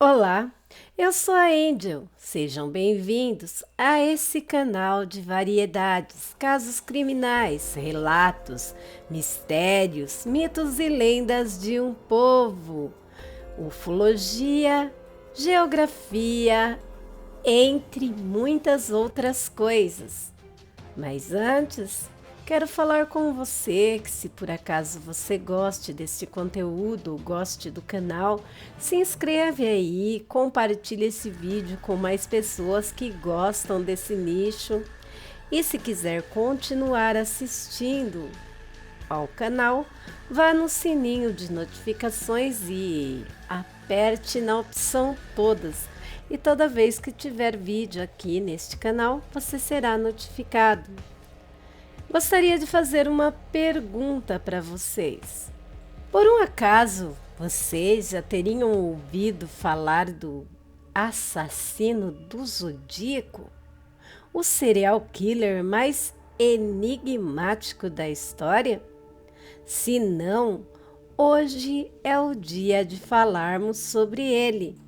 Olá, eu sou a Angel. Sejam bem-vindos a esse canal de variedades, casos criminais, relatos, mistérios, mitos e lendas de um povo, ufologia, geografia, entre muitas outras coisas. Mas antes, quero falar com você que, se por acaso você goste deste conteúdo, goste do canal, se inscreve aí, compartilhe esse vídeo com mais pessoas que gostam desse nicho. E se quiser continuar assistindo ao canal, vá no sininho de notificações e aperte na opção todas. E toda vez que tiver vídeo aqui neste canal, você será notificado. Gostaria de fazer uma pergunta para vocês. Por um acaso, vocês já teriam ouvido falar do assassino do Zodíaco? O serial killer mais enigmático da história? Se não, hoje é o dia de falarmos sobre ele.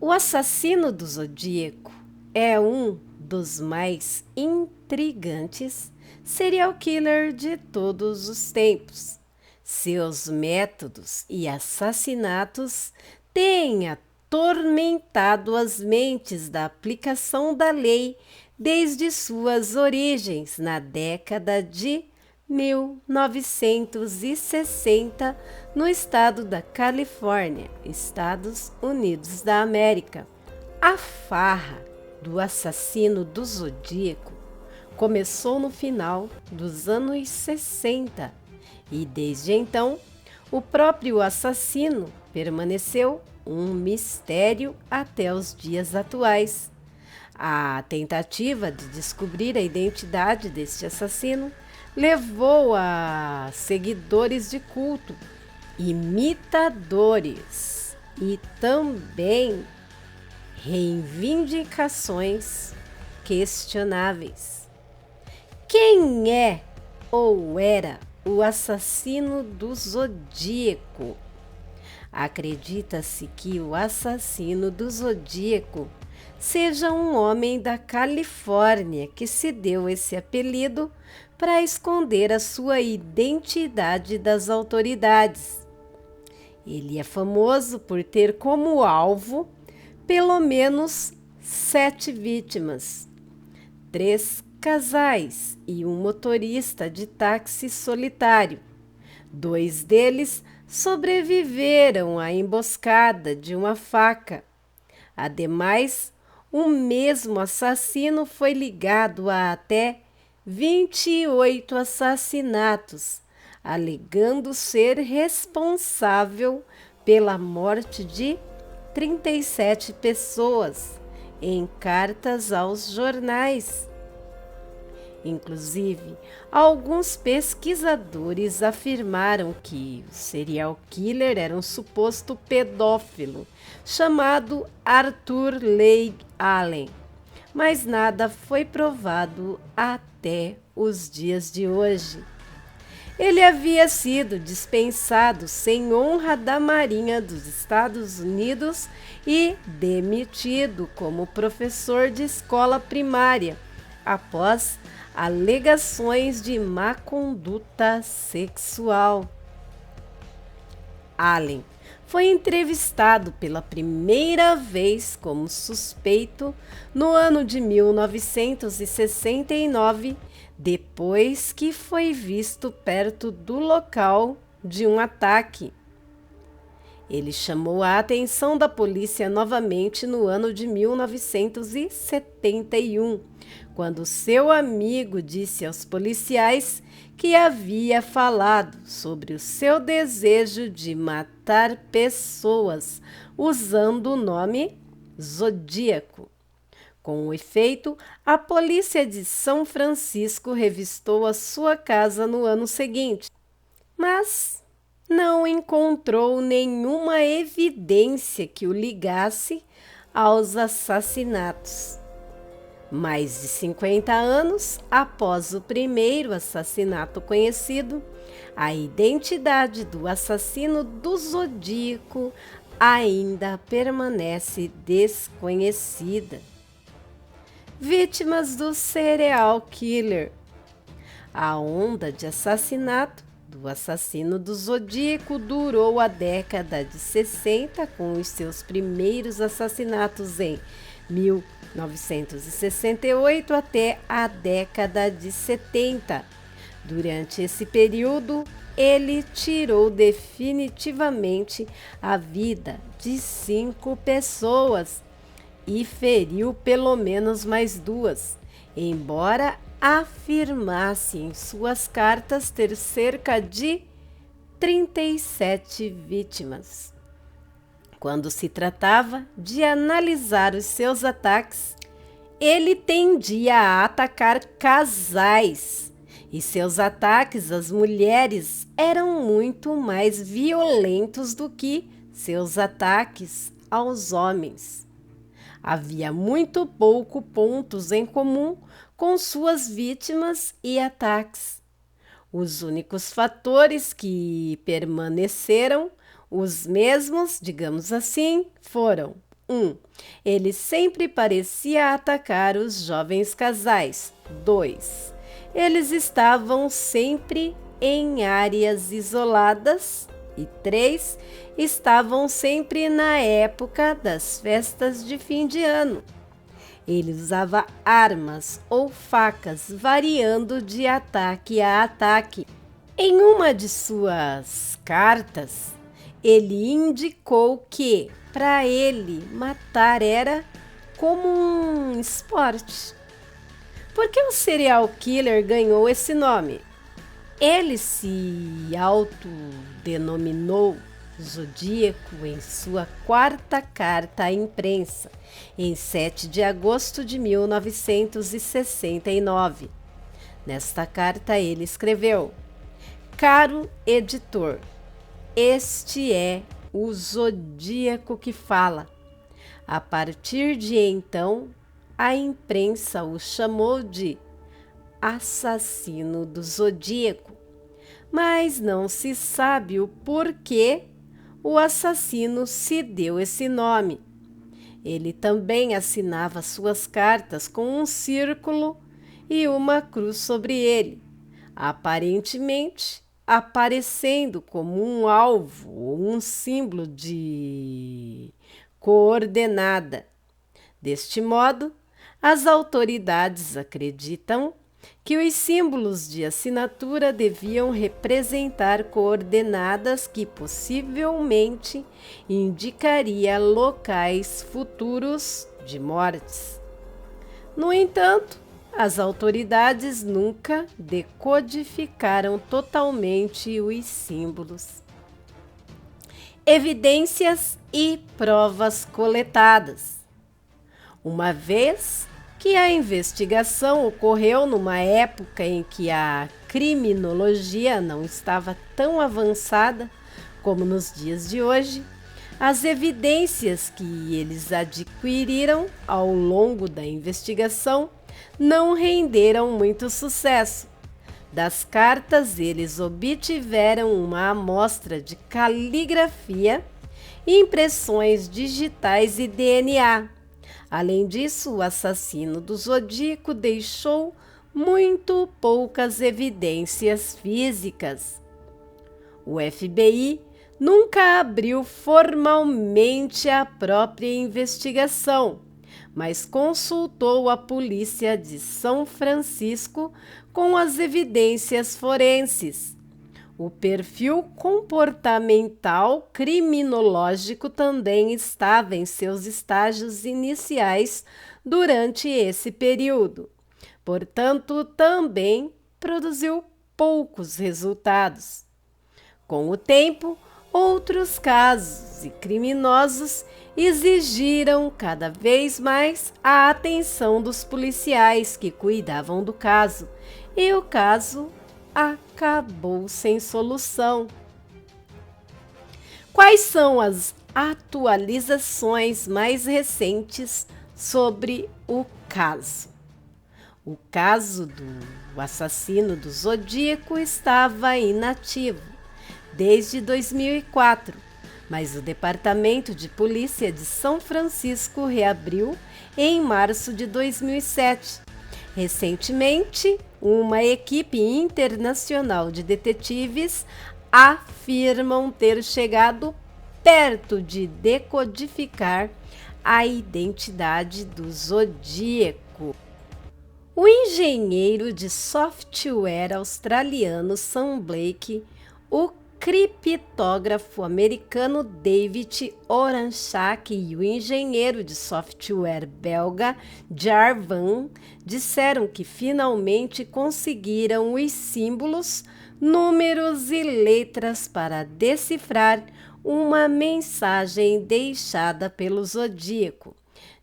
O assassino do Zodíaco é um dos mais intrigantes serial killer de todos os tempos. Seus métodos e assassinatos têm atormentado as mentes da aplicação da lei desde suas origens na década de 1960 no estado da Califórnia, Estados Unidos da América. A farra do assassino do Zodíaco começou no final dos anos 60 e desde então o próprio assassino permaneceu um mistério até os dias atuais. A tentativa de descobrir a identidade deste assassino levou a seguidores de culto, imitadores e também reivindicações questionáveis. Quem é ou era o assassino do Zodíaco? Acredita-se que o assassino do Zodíaco seja um homem da Califórnia que se deu esse apelido para esconder a sua identidade das autoridades. Ele é famoso por ter como alvo pelo menos 7 vítimas, 3 casais e um motorista de táxi solitário. 2 deles sobreviveram à emboscada de uma faca. Ademais, o mesmo assassino foi ligado a até 28 assassinatos, alegando ser responsável pela morte de 37 pessoas em cartas aos jornais. Inclusive, alguns pesquisadores afirmaram que o serial killer era um suposto pedófilo chamado Arthur Leigh Allen, mas nada foi provado até os dias de hoje. Ele havia sido dispensado sem honra da Marinha dos Estados Unidos e demitido como professor de escola primária após alegações de má conduta sexual. Allen foi entrevistado pela primeira vez como suspeito no ano de 1969, depois que foi visto perto do local de um ataque. Ele chamou a atenção da polícia novamente no ano de 1971, quando seu amigo disse aos policiais que havia falado sobre o seu desejo de matar pessoas usando o nome Zodíaco. Com efeito, a polícia de São Francisco revistou a sua casa no ano seguinte, mas não encontrou nenhuma evidência que o ligasse aos assassinatos. Mais de 50 anos após o primeiro assassinato conhecido, a identidade do assassino do Zodíaco ainda permanece desconhecida. Vítimas do serial killer. A onda de assassinato do assassino do Zodíaco durou a década de 60, com os seus primeiros assassinatos em 1968 até a década de 70. Durante esse período, ele tirou definitivamente a vida de 5 pessoas e feriu pelo menos mais 2, embora afirmasse em suas cartas ter cerca de 37 vítimas. Quando se tratava de analisar os seus ataques, ele tendia a atacar casais, e seus ataques às mulheres eram muito mais violentos do que seus ataques aos homens. Havia muito pouco pontos em comum com suas vítimas e ataques. Os únicos fatores que permaneceram os mesmos, digamos assim, foram: 1. Ele sempre parecia atacar os jovens casais. 2. Eles estavam sempre em áreas isoladas. E 3. Estavam sempre na época das festas de fim de ano. Ele usava armas ou facas, variando de ataque a ataque. Em uma de suas cartas, ele indicou que, para ele, matar era como um esporte. Por que o serial killer ganhou esse nome? Ele se autodenominou Zodíaco em sua 4ª carta à imprensa, em 7 de agosto de 1969. Nesta carta ele escreveu: "Caro editor, este é o Zodíaco que fala." A partir de então, a imprensa o chamou de assassino do Zodíaco, mas não se sabe o porquê o assassino se deu esse nome. Ele também assinava suas cartas com um círculo e uma cruz sobre ele, aparentemente aparecendo como um alvo ou um símbolo de coordenada. Deste modo, as autoridades acreditam que os símbolos de assinatura deviam representar coordenadas que possivelmente indicaria locais futuros de mortes. No entanto, as autoridades nunca decodificaram totalmente os símbolos. Evidências e provas coletadas. Uma vez que a investigação ocorreu numa época em que a criminologia não estava tão avançada como nos dias de hoje, as evidências que eles adquiriram ao longo da investigação não renderam muito sucesso. Das cartas, eles obtiveram uma amostra de caligrafia, impressões digitais e DNA. Além disso, o assassino do Zodíaco deixou muito poucas evidências físicas. O FBI nunca abriu formalmente a própria investigação, mas consultou a polícia de São Francisco com as evidências forenses. O perfil comportamental criminológico também estava em seus estágios iniciais durante esse período. Portanto, também produziu poucos resultados. Com o tempo, outros casos e criminosos exigiram cada vez mais a atenção dos policiais que cuidavam do caso, e o caso acabou sem solução. Quais são as atualizações mais recentes sobre o caso? O caso do assassino do Zodíaco estava inativo desde 2004, mas o Departamento de Polícia de São Francisco reabriu em março de 2007. Recentemente, uma equipe internacional de detetives afirmam ter chegado perto de decodificar a identidade do Zodíaco. O engenheiro de software australiano Sam Blake, o criptógrafo americano David Oranchak e o engenheiro de software belga Jarvan disseram que finalmente conseguiram os símbolos, números e letras para decifrar uma mensagem deixada pelo Zodíaco.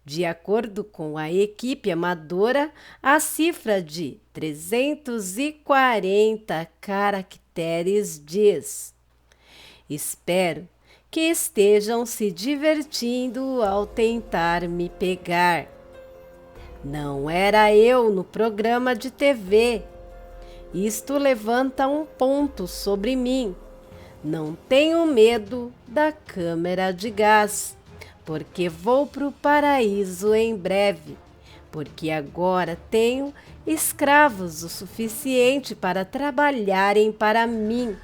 De acordo com a equipe amadora, a cifra de 340 caracteres diz: "Espero que estejam se divertindo ao tentar me pegar. Não era eu no programa de TV. Isto levanta um ponto sobre mim. Não tenho medo da câmera de gás, porque vou para o paraíso em breve, porque agora tenho escravos o suficiente para trabalharem para mim,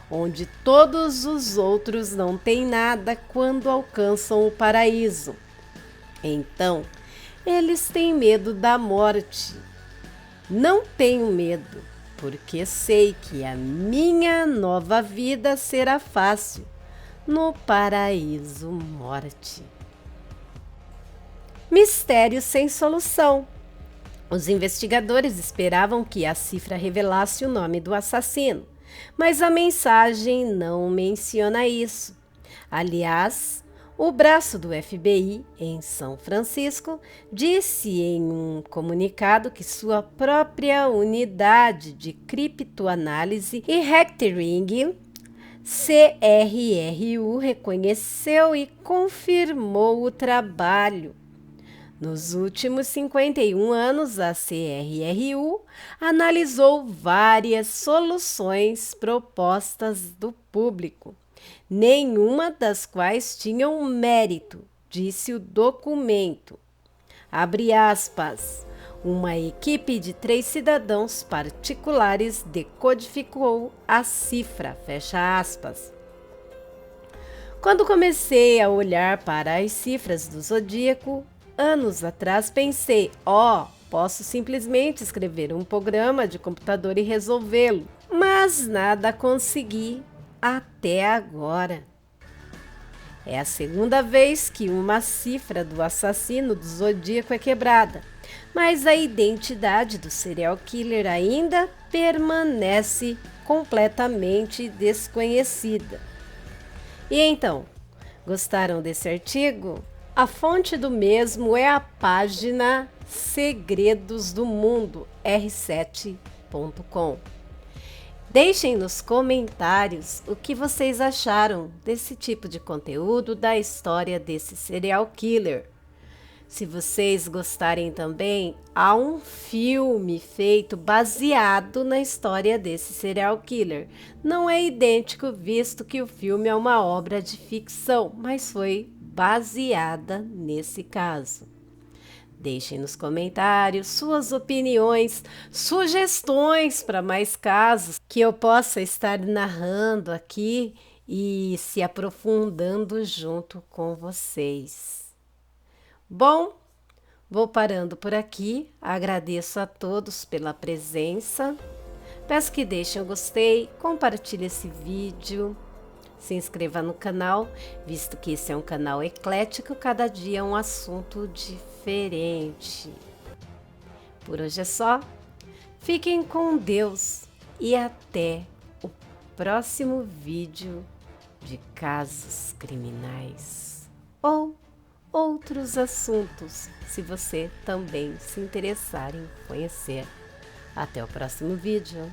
onde todos os outros não têm nada quando alcançam o paraíso. Então, eles têm medo da morte. Não tenho medo, porque sei que a minha nova vida será fácil no paraíso morte." Mistério sem solução. Os investigadores esperavam que a cifra revelasse o nome do assassino, mas a mensagem não menciona isso. Aliás, o braço do FBI em São Francisco disse em um comunicado que sua própria unidade de criptoanálise e hacking CRRU reconheceu e confirmou o trabalho. Nos últimos 51 anos, a CRRU analisou várias soluções propostas do público, nenhuma das quais tinham mérito, disse o documento. Abre aspas. Uma equipe de 3 cidadãos particulares decodificou a cifra, fecha aspas. Quando comecei a olhar para as cifras do Zodíaco, anos atrás pensei, posso simplesmente escrever um programa de computador e resolvê-lo, mas nada consegui até agora. É a segunda vez que uma cifra do assassino do Zodíaco é quebrada, mas a identidade do serial killer ainda permanece completamente desconhecida. E então, gostaram desse artigo? A fonte do mesmo é a página Segredos do Mundo, r7.com. Deixem nos comentários o que vocês acharam desse tipo de conteúdo, da história desse serial killer. Se vocês gostarem também, há um filme feito baseado na história desse serial killer. Não é idêntico, visto que o filme é uma obra de ficção, mas foi baseada nesse caso. Deixem nos comentários suas opiniões, sugestões para mais casos que eu possa estar narrando aqui e se aprofundando junto com vocês. Bom, vou parando por aqui. Agradeço a todos pela presença. Peço que deixem o gostei, compartilhe esse vídeo. Se inscreva no canal, visto que esse é um canal eclético, cada dia é um assunto diferente. Por hoje é só. Fiquem com Deus e até o próximo vídeo de casos criminais ou outros assuntos, se você também se interessar em conhecer. Até o próximo vídeo.